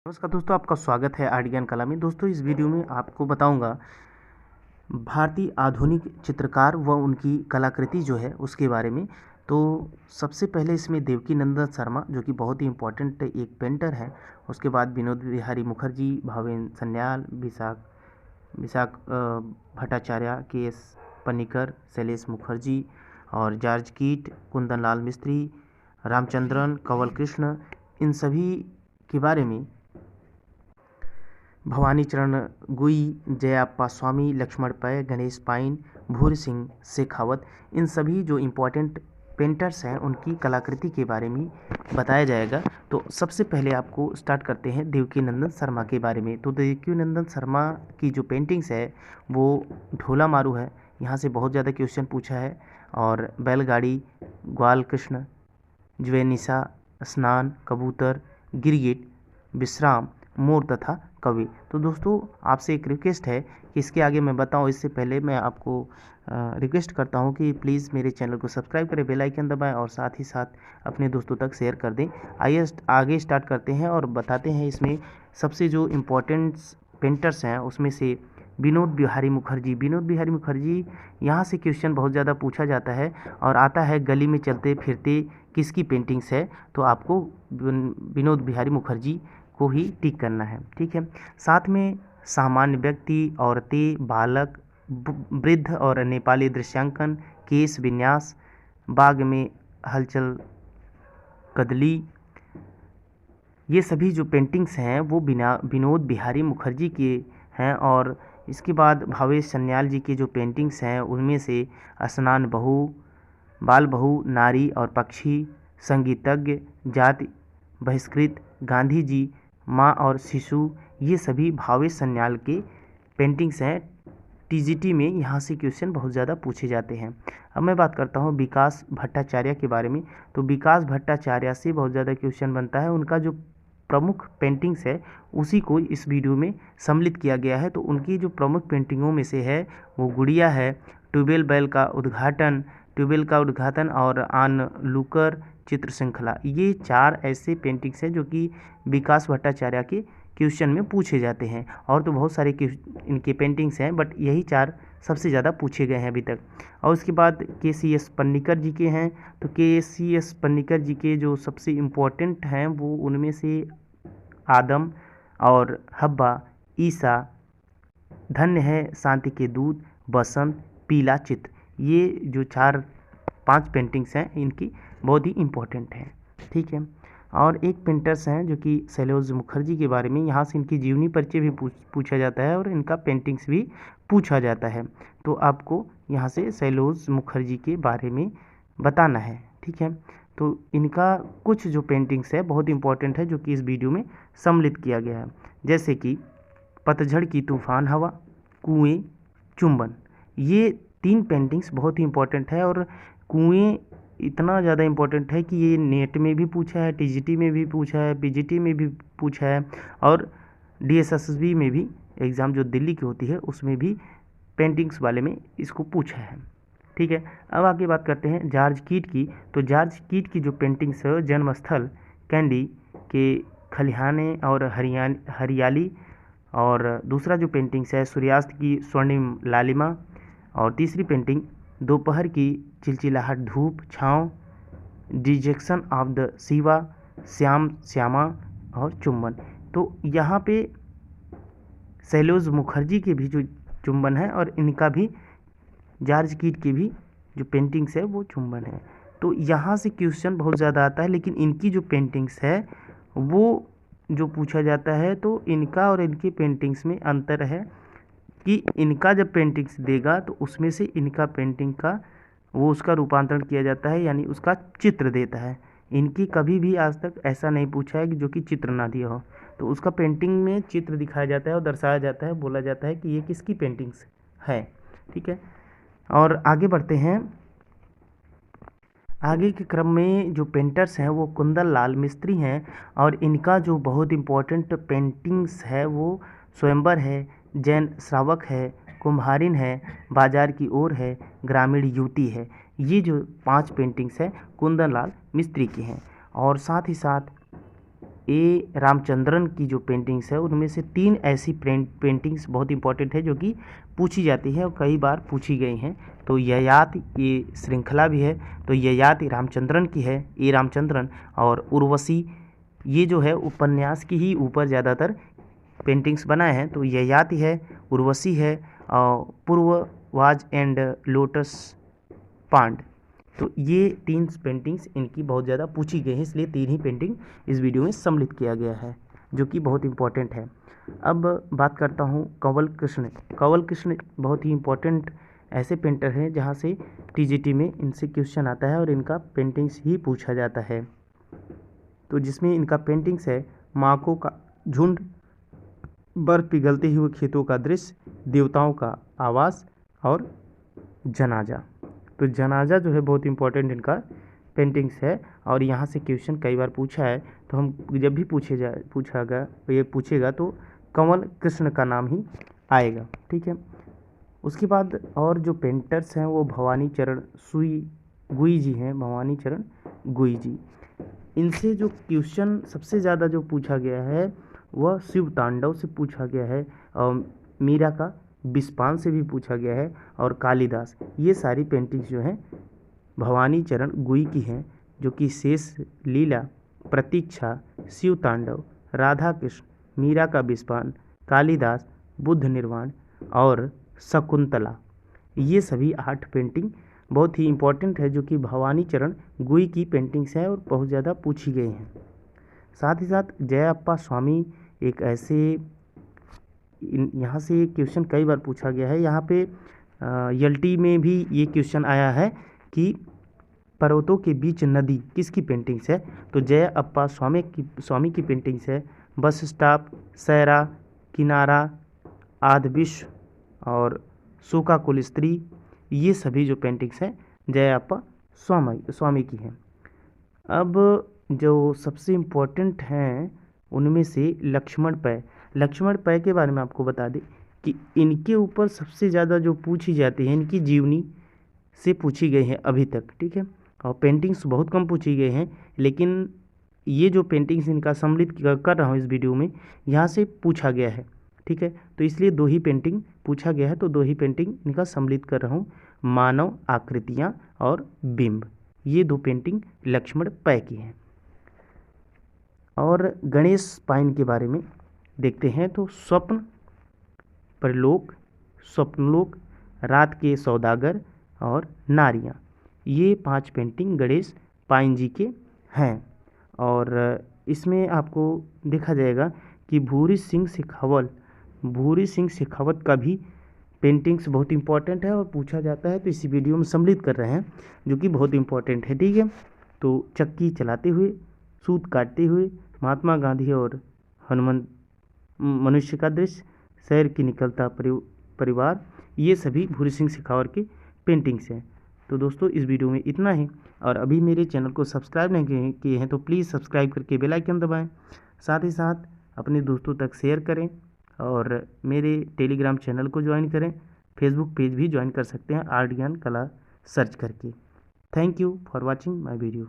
नमस्कार दोस्तों, आपका स्वागत है आर्ट ज्ञान कला में। दोस्तों, इस वीडियो में आपको बताऊंगा भारतीय आधुनिक चित्रकार व उनकी कलाकृति जो है उसके बारे में। तो सबसे पहले इसमें देवकीनंदन शर्मा, जो कि बहुत ही इम्पोर्टेंट एक पेंटर है। उसके बाद विनोद बिहारी मुखर्जी, भावेन सन्याल, विशाख भट्टाचार्य, के.एस. पनिकर, शैलेश मुखर्जी और जॉर्ज कीट, कुंदन लाल मिस्त्री, रामचंद्रन, कंवल कृष्ण, इन सभी के बारे में भवानी चरण गुई, जयाप्पा स्वामी, लक्ष्मण पै, गणेश पाइन, भूर सिंह शेखावत, इन सभी जो इम्पोर्टेंट पेंटर्स हैं उनकी कलाकृति के बारे में बताया जाएगा। तो सबसे पहले आपको स्टार्ट करते हैं देवकीनंदन शर्मा के बारे में। तो देवकीनंदन शर्मा की जो पेंटिंग्स है वो ढोला मारू है, यहाँ से बहुत ज़्यादा क्वेश्चन पूछा है, और बैलगाड़ी, ग्वाल कृष्ण, ज्वेनिसा, स्नान, कबूतर, गिरगिट, विश्राम, मोर तथा कवि। तो दोस्तों, आपसे एक रिक्वेस्ट है कि इसके आगे मैं बताऊं इससे पहले मैं आपको रिक्वेस्ट करता हूं कि प्लीज़ मेरे चैनल को सब्सक्राइब करें, बेल आइकन दबाएं और साथ ही साथ अपने दोस्तों तक शेयर कर दें। आइए आगे स्टार्ट करते हैं और बताते हैं इसमें सबसे जो इम्पोर्टेंट पेंटर्स हैं उसमें से विनोद बिहारी मुखर्जी। विनोद बिहारी मुखर्जी, यहाँ से क्वेश्चन बहुत ज़्यादा पूछा जाता है और आता है गली में चलते फिरते किसकी पेंटिंग्स है, तो आपको विनोद बिहारी मुखर्जी को ही टिक करना है। ठीक है। साथ में सामान्य व्यक्ति, औरतें, बालक, वृद्ध और नेपाली दृश्यांकन, केस विन्यास, बाग में हलचल कदली, ये सभी जो पेंटिंग्स हैं वो विनोद बिहारी मुखर्जी के हैं। और इसके बाद भावेश सन्याल जी की जो पेंटिंग्स हैं उनमें से स्नान बहू, बाल बहू, नारी और पक्षी, संगीतज्ञ, जाति बहिष्कृत, गांधी जी, माँ और शिशु, ये सभी भावेश सन्याल के पेंटिंग्स हैं। टीजीटी में यहाँ से क्वेश्चन बहुत ज़्यादा पूछे जाते हैं। अब मैं बात करता हूँ विकास भट्टाचार्य के बारे में। तो विकास भट्टाचार्य से बहुत ज़्यादा क्वेश्चन बनता है। उनका जो प्रमुख पेंटिंग्स है उसी को इस वीडियो में सम्मिलित किया गया है। तो उनकी जो प्रमुख पेंटिंगों में से है वो गुड़िया है, ट्यूबवेल का उद्घाटन और आन लूकर चित्र श्रृंखला, ये 4 ऐसे पेंटिंग्स हैं जो कि विकास भट्टाचार्य के क्वेश्चन में पूछे जाते हैं। और तो बहुत सारे इनके पेंटिंग्स हैं, बट यही 4 सबसे ज़्यादा पूछे गए हैं अभी तक। और उसके बाद के.सी.एस. पन्नीकर जी के हैं। तो के.सी.एस. पन्नीकर जी के जो सबसे इम्पोर्टेंट हैं वो उनमें से आदम और हब्बा, ईसा, धन्य है शांति के दूत, बसंत, पीला चित्र, ये जो 4-5 पेंटिंग्स हैं इनकी बहुत ही इम्पोर्टेंट हैं। ठीक है। और एक पेंटर्स हैं जो कि शैलेश मुखर्जी के बारे में, यहाँ से इनकी जीवनी परिचय भी पूछा जाता है और इनका पेंटिंग्स भी पूछा जाता है। तो आपको यहाँ से शैलेश मुखर्जी के बारे में बताना है। ठीक है। तो इनका कुछ जो पेंटिंग्स है बहुत इंपॉर्टेंट है जो कि इस वीडियो में सम्मिलित किया गया है, जैसे कि पतझड़ की तूफान हवा, कुएं, चुंबन, ये 3 पेंटिंग्स बहुत ही इंपॉर्टेंट है। और कुएं इतना ज़्यादा इम्पोर्टेंट है कि ये नेट में भी पूछा है, टीजीटी में भी पूछा है, पीजीटी में भी पूछा है, और डीएसएसबी में भी, एग्ज़ाम जो दिल्ली की होती है उसमें भी पेंटिंग्स वाले में इसको पूछा है। ठीक है। अब आगे बात करते हैं जॉर्ज कीट की। तो जॉर्ज कीट की जो पेंटिंग्स है जन्मस्थल, कैंडी के खलिहाने और हरियाली, और दूसरा जो पेंटिंग्स है सूर्यास्त की स्वर्णिम लालिमा, और तीसरी पेंटिंग दोपहर की चिलचिलाहट धूप छाँव, detection of the Shiva, Shyama और चुंबन। तो यहाँ पे शैलेश मुखर्जी के भी जो चुंबन है और इनका भी जॉर्ज कीट की भी जो पेंटिंग्स है वो चुंबन है। तो यहाँ से क्वेश्चन बहुत ज़्यादा आता है, लेकिन इनकी जो पेंटिंग्स है वो जो पूछा जाता है तो इनका और इनकी पेंटिंग्स में अंतर है कि इनका जब पेंटिंग्स देगा तो उसमें से इनका पेंटिंग का वो उसका रूपांतरण किया जाता है, यानी उसका चित्र देता है। इनकी कभी भी आज तक ऐसा नहीं पूछा है कि जो कि चित्र ना दिया हो, तो उसका पेंटिंग में चित्र दिखाया जाता है और दर्शाया जाता है, बोला जाता है कि ये किसकी पेंटिंग्स है। ठीक है। और आगे बढ़ते हैं। आगे के क्रम में जो पेंटर्स हैं वो कुंदन लाल मिस्त्री हैं, और इनका जो बहुत इम्पोर्टेंट पेंटिंग्स है वो स्वयंवर है, जैन श्रावक है, कुम्हारिन है, बाजार की ओर है, ग्रामीण युवती है। ये जो 5 पेंटिंग्स हैं कुंदन लाल मिस्त्री की हैं। और साथ ही साथ ए रामचंद्रन की जो पेंटिंग्स है उनमें से 3 ऐसी पेंटिंग्स बहुत इंपॉर्टेंट है जो कि पूछी जाती है और कई बार पूछी गई हैं। तो ययाति ये श्रृंखला भी है, तो ययाति रामचंद्रन की है, ए रामचंद्रन, और उर्वशी ये जो है उपन्यास की ही ऊपर ज़्यादातर पेंटिंग्स बनाए हैं। तो ययाति है, उर्वशी है और पूर्ववाज एंड लोटस पांड, तो ये 3 पेंटिंग्स इनकी बहुत ज़्यादा पूछी गई हैं, इसलिए 3 ही पेंटिंग इस वीडियो में सम्मिलित किया गया है जो कि बहुत इम्पोर्टेंट है। अब बात करता हूँ कंवल कृष्ण। कंवल कृष्ण बहुत ही इम्पोर्टेंट ऐसे पेंटर हैं जहाँ से टीजीटी में इनसे क्वेश्चन आता है और इनका पेंटिंग्स ही पूछा जाता है। तो जिसमें इनका पेंटिंग्स है माको का झुंड, बर्फ पिघलते हुए खेतों का दृश्य, देवताओं का आवास और जनाजा। तो जनाजा जो है बहुत इंपॉर्टेंट इनका पेंटिंग्स है और यहाँ से क्वेश्चन कई बार पूछा है। तो हम जब भी पूछेगा तो कंवल कृष्ण का नाम ही आएगा, ठीक है। उसके बाद और जो पेंटर्स हैं वो भवानी चरण गुई जी हैं, भवानी चरण गुई जी। इनसे जो क्वेश्चन सबसे ज़्यादा जो पूछा गया है वह शिव तांडव से पूछा गया है और मीरा का विस्पान से भी पूछा गया है और कालिदास। ये सारी पेंटिंग्स जो हैं भवानी चरण गुई की हैं, जो कि शेष लीला, प्रतीक्षा, शिव तांडव, राधा कृष्ण, मीरा का विस्पान, कालिदास, बुद्ध निर्वाण और शकुंतला, ये सभी 8 पेंटिंग बहुत ही इम्पोर्टेंट है जो कि भवानी चरण गुई की पेंटिंग्स है और बहुत ज़्यादा पूछी गई हैं। साथ ही साथ जयाप्पा स्वामी एक ऐसे यहाँ से क्वेश्चन कई बार पूछा गया है। यहाँ पे एलटी में भी ये क्वेश्चन आया है कि पर्वतों के बीच नदी किसकी पेंटिंग्स है। तो जयाप्पा स्वामी की पेंटिंग्स है बस स्टॉप, सैरा, किनारा, आध विश्व और शोकाकुल स्त्री। ये सभी जो पेंटिंग्स हैं जयाप्पा स्वामी की हैं। अब जो सबसे इम्पोर्टेंट हैं उनमें से लक्ष्मण पै के बारे में आपको बता दें कि इनके ऊपर सबसे ज़्यादा जो पूछी जाती है इनकी जीवनी से पूछी गई है अभी तक, ठीक है। और पेंटिंग्स बहुत कम पूछी गई हैं, लेकिन ये जो पेंटिंग्स इनका सम्मिलित कर रहा हूँ इस वीडियो में, यहाँ से पूछा गया है, ठीक है। तो इसलिए 2 ही पेंटिंग पूछा गया है, तो 2 ही पेंटिंग इनका सम्मिलित कर रहा हूँ, मानव आकृतियाँ और बिंब। ये 2 पेंटिंग लक्ष्मण पै की हैं। और गणेश पाइन के बारे में देखते हैं। तो स्वप्न, परलोक, स्वप्नलोक, रात के सौदागर और नारियां, ये 5 पेंटिंग गणेश पाइन जी के हैं। और इसमें आपको देखा जाएगा कि भूरी सिंह शेखावत का भी पेंटिंग्स बहुत इंपॉर्टेंट है और पूछा जाता है, तो इसी वीडियो में सम्मिलित कर रहे हैं जो कि बहुत इंपॉर्टेंट है, ठीक है। तो चक्की चलाते हुए, सूत काटते हुए, महात्मा गांधी और हनुमान मनुष्य का दृश्य, शहर की निकलता परिवार, ये सभी भूरी सिंह शेखावत के पेंटिंग्स हैं। तो दोस्तों इस वीडियो में इतना ही, और अभी मेरे चैनल को सब्सक्राइब नहीं किए हैं तो प्लीज़ सब्सक्राइब करके बेल आइकन दबाएं। साथ ही साथ अपने दोस्तों तक शेयर करें और मेरे टेलीग्राम चैनल को ज्वाइन करें। फेसबुक पेज भी ज्वाइन कर सकते हैं आर्ट ज्ञान कला सर्च करके। Thank you for watching my video.